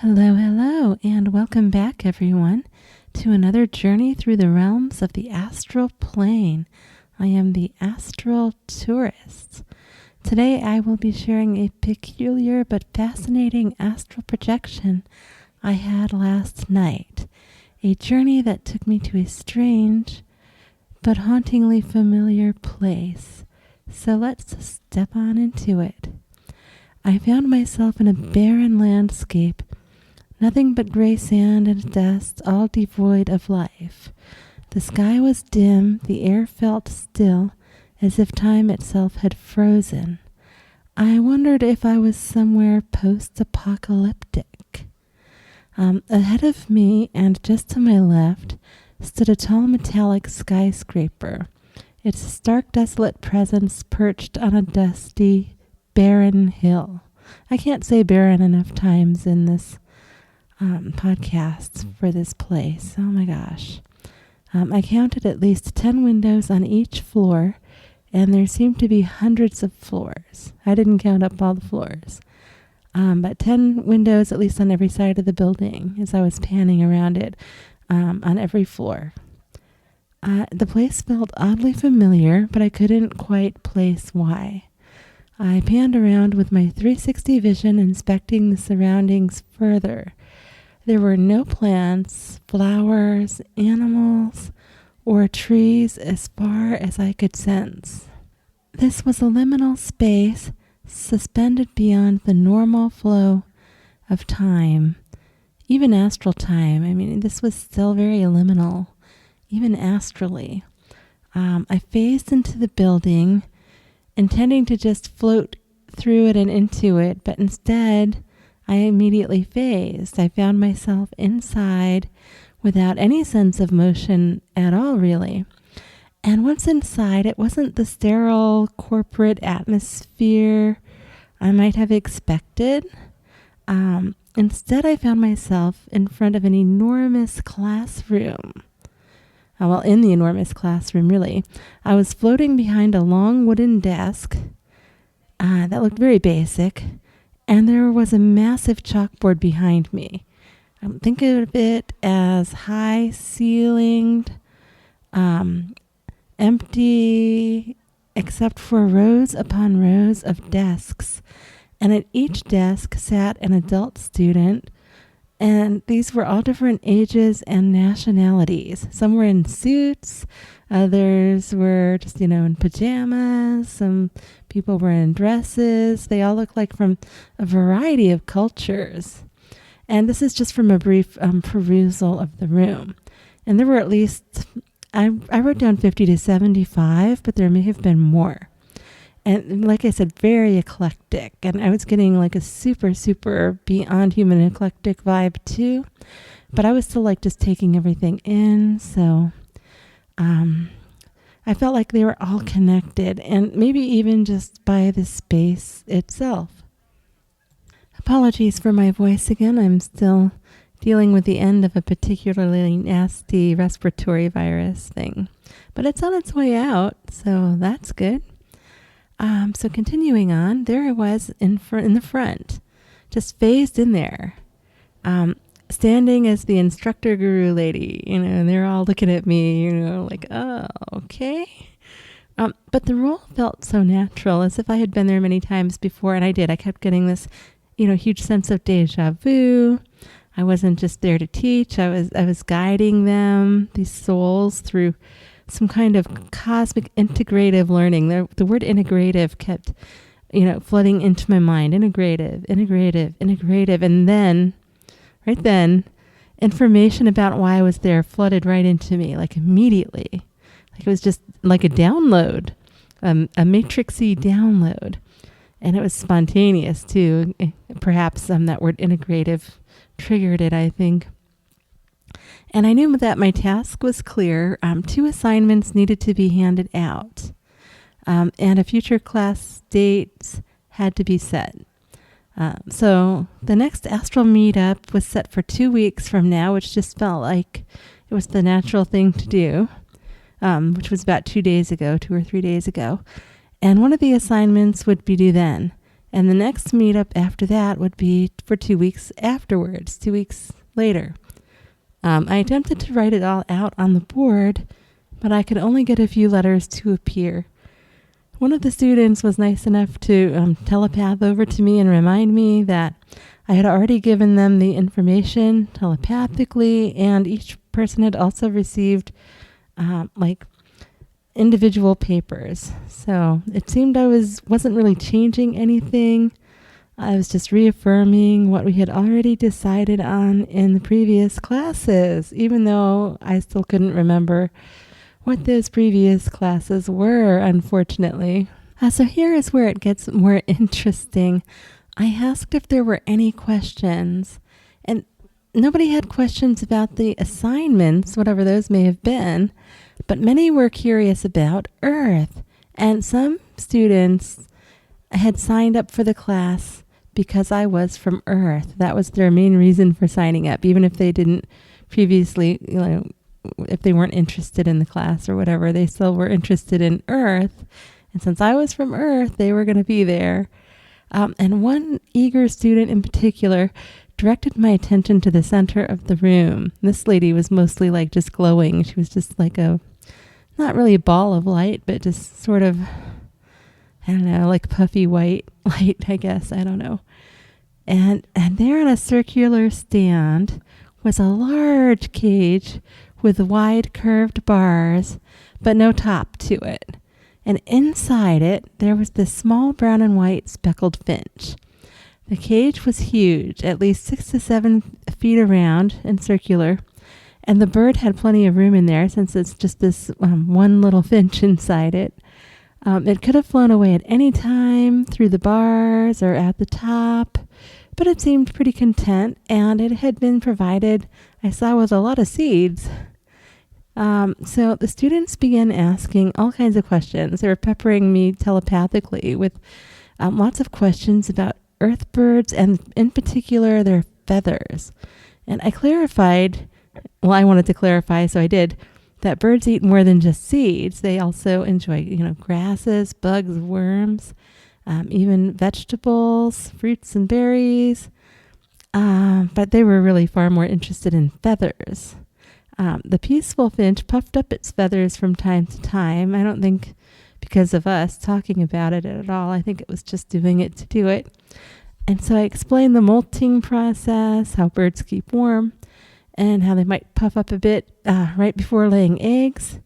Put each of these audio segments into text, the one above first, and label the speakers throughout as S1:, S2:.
S1: Hello, hello, and welcome back, everyone, to another journey through the realms of the astral plane. I am the Astral Tourist. Today, I will be sharing a peculiar but fascinating astral projection I had last night. A journey that took me to a strange but hauntingly familiar place. So let's step on into it. I found myself in a barren landscape. Nothing but gray sand and dust, all devoid of life. The sky was dim, the air felt still, as if time itself had frozen. I wondered if I was somewhere post-apocalyptic. Ahead of me, and just to my left, stood a tall metallic skyscraper, its stark, desolate presence perched on a dusty, barren hill. I can't say barren enough times in this podcasts for this place. Oh my gosh. I counted at least 10 windows on each floor, and there seemed to be hundreds of floors. I didn't count up all the floors. But 10 windows at least on every side of the building as I was panning around it on every floor. The place felt oddly familiar, but I couldn't quite place why. I panned around with my 360 vision, inspecting the surroundings further. There were no plants, flowers, animals, or trees as far as I could sense. This was a liminal space suspended beyond the normal flow of time, even astral time. I mean, this was still very liminal, even astrally. I phased into the building, intending to just float through it and into it, but instead I immediately phased. I found myself inside without any sense of motion at all, really. And once inside, it wasn't the sterile corporate atmosphere I might have expected. Instead, I found myself in front of an enormous classroom. In the enormous classroom, really. I was floating behind a long wooden desk that looked very basic. And there was a massive chalkboard behind me. Think of it as high-ceilinged, empty, except for rows upon rows of desks. And at each desk sat an adult student, and these were all different ages and nationalities. Some were in suits, others were just, in pajamas, some people were in dresses. They all looked like from a variety of cultures. And this is just from a brief perusal of the room. And there were at least, I wrote down 50 to 75, but there may have been more. And like I said, very eclectic. And I was getting like a super, super beyond human eclectic vibe too. But I was still like just taking everything in. So I felt like they were all connected, and maybe even just by the space itself. Apologies for my voice again. I'm still dealing with the end of a particularly nasty respiratory virus thing. But it's on its way out, so that's good. So continuing on, there I was in the front, just phased in there, standing as the instructor guru lady, and they're all looking at me, like, oh, okay. But the role felt so natural, as if I had been there many times before, and I did. I kept getting this, huge sense of deja vu. I wasn't just there to teach. I was guiding them, these souls, through some kind of cosmic integrative learning. The word integrative kept, flooding into my mind. Integrative. And then, right then, information about why I was there flooded right into me, like immediately. Like it was just like a download, a matrixy download. And it was spontaneous too. Perhaps that word integrative triggered it, I think. And I knew that my task was clear. 2 assignments needed to be handed out. And a future class date had to be set. So the next astral meetup was set for 2 weeks from now, which just felt like it was the natural thing to do, which was about 2 or 3 days ago. And one of the assignments would be due then. And the next meetup after that would be for 2 weeks afterwards, 2 weeks later. I attempted to write it all out on the board, but I could only get a few letters to appear. One of the students was nice enough to telepath over to me and remind me that I had already given them the information telepathically, and each person had also received individual papers. So it seemed I wasn't really changing anything. I was just reaffirming what we had already decided on in the previous classes, even though I still couldn't remember what those previous classes were, unfortunately. So here is where it gets more interesting. I asked if there were any questions, and nobody had questions about the assignments, whatever those may have been, but many were curious about Earth, and some students had signed up for the class because I was from Earth. That was their main reason for signing up, even if they didn't previously, if they weren't interested in the class or whatever, they still were interested in Earth. And since I was from Earth, they were going to be there. And one eager student in particular directed my attention to the center of the room. This lady was mostly just glowing. She was just not really a ball of light, but just sort of, I don't know, like puffy white light, I guess. I don't know. And there on a circular stand was a large cage with wide curved bars, but no top to it. And inside it, there was this small brown and white speckled finch. The cage was huge, at least 6 to 7 feet around and circular, and the bird had plenty of room in there since it's just this one little finch inside it. It could have flown away at any time through the bars or at the top, but it seemed pretty content, and it had been provided, I saw, with a lot of seeds. So the students began asking all kinds of questions. They were peppering me telepathically with lots of questions about earth birds, and in particular their feathers. And I clarified, I wanted to clarify, so I did, that birds eat more than just seeds. They also enjoy, grasses, bugs, worms, even vegetables, fruits and berries. But they were really far more interested in feathers. The peaceful finch puffed up its feathers from time to time. I don't think because of us talking about it at all. I think it was just doing it to do it. And so I explained the molting process, how birds keep warm, and how they might puff up a bit right before laying eggs.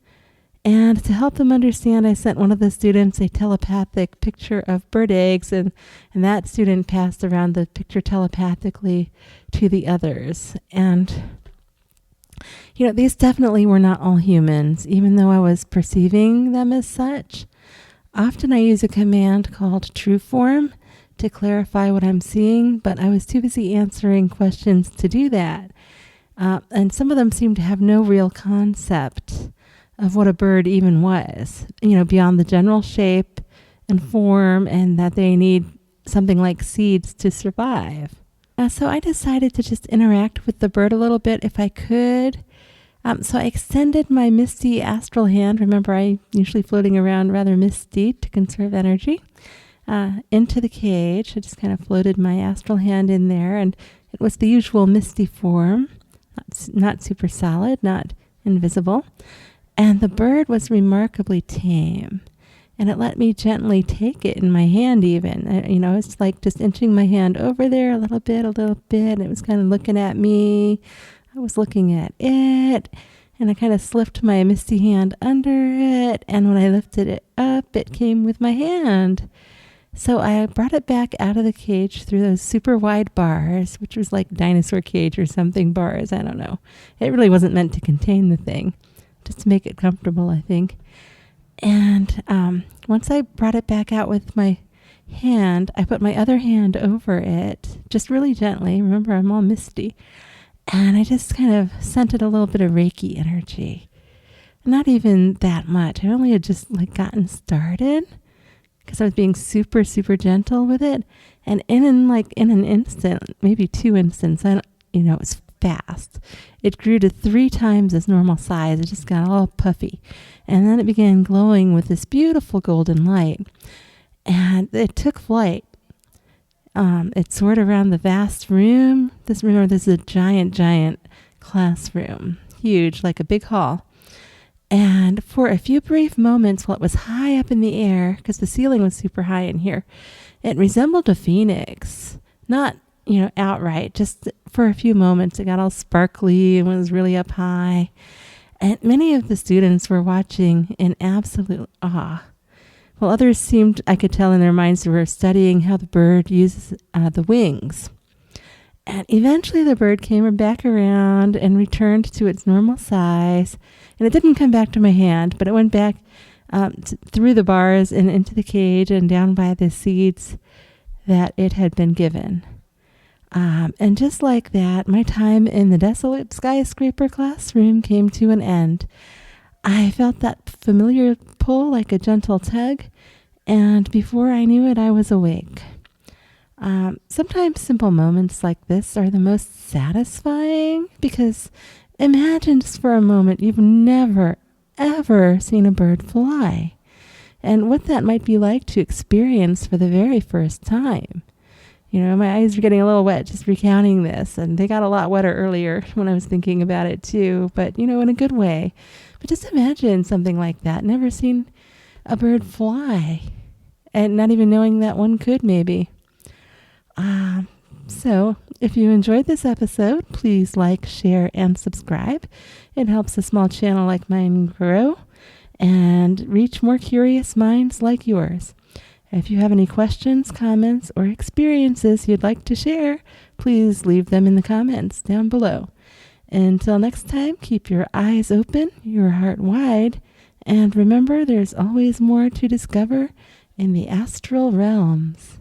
S1: And to help them understand, I sent one of the students a telepathic picture of bird eggs, and that student passed around the picture telepathically to the others. And these definitely were not all humans, even though I was perceiving them as such. Often I use a command called true form to clarify what I'm seeing, but I was too busy answering questions to do that. And some of them seemed to have no real concept of what a bird even was, beyond the general shape and form, and that they need something like seeds to survive. So I decided to just interact with the bird a little bit if I could. So I extended my misty astral hand. Remember, I usually floating around rather misty to conserve energy, into the cage. I just kind of floated my astral hand in there, and it was the usual misty form, not super solid, not invisible. And the bird was remarkably tame. And it let me gently take it in my hand even. It's like just inching my hand over there a little bit. And it was kind of looking at me. I was looking at it. And I kind of slipped my misty hand under it. And when I lifted it up, it came with my hand. So I brought it back out of the cage through those super wide bars, which was like dinosaur cage or something bars. I don't know. It really wasn't meant to contain the thing, just to make it comfortable, I think. And once I brought it back out with my hand, I put my other hand over it, just really gently. Remember, I'm all misty. And I just kind of sent it a little bit of Reiki energy. Not even that much. I only had just gotten started because I was being super, super gentle with it. And in an instant, maybe 2 instants, it was fast. It grew to 3 times its normal size. It just got all puffy. And then it began glowing with this beautiful golden light. And it took flight. It soared around the vast room. This is a giant classroom, huge, like a big hall. And for a few brief moments while it was high up in the air, because the ceiling was super high in here, it resembled a phoenix. Not, outright, just for a few moments. It got all sparkly and was really up high. And many of the students were watching in absolute awe. While others seemed, I could tell in their minds, they were studying how the bird uses the wings. And eventually the bird came back around and returned to its normal size. And it didn't come back to my hand, but it went back through the bars and into the cage and down by the seeds that it had been given. And just like that, my time in the Desolate Skyscraper classroom came to an end. I felt that familiar pull like a gentle tug, and before I knew it, I was awake. Sometimes simple moments like this are the most satisfying, because imagine just for a moment you've never, ever seen a bird fly, and what that might be like to experience for the very first time. My eyes are getting a little wet just recounting this, and they got a lot wetter earlier when I was thinking about it too, but, in a good way. But just imagine something like that. Never seen a bird fly, and not even knowing that one could, maybe. So if you enjoyed this episode, please like, share, and subscribe. It helps a small channel like mine grow and reach more curious minds like yours. If you have any questions, comments, or experiences you'd like to share, please leave them in the comments down below. Until next time, keep your eyes open, your heart wide, and remember there's always more to discover in the astral realms.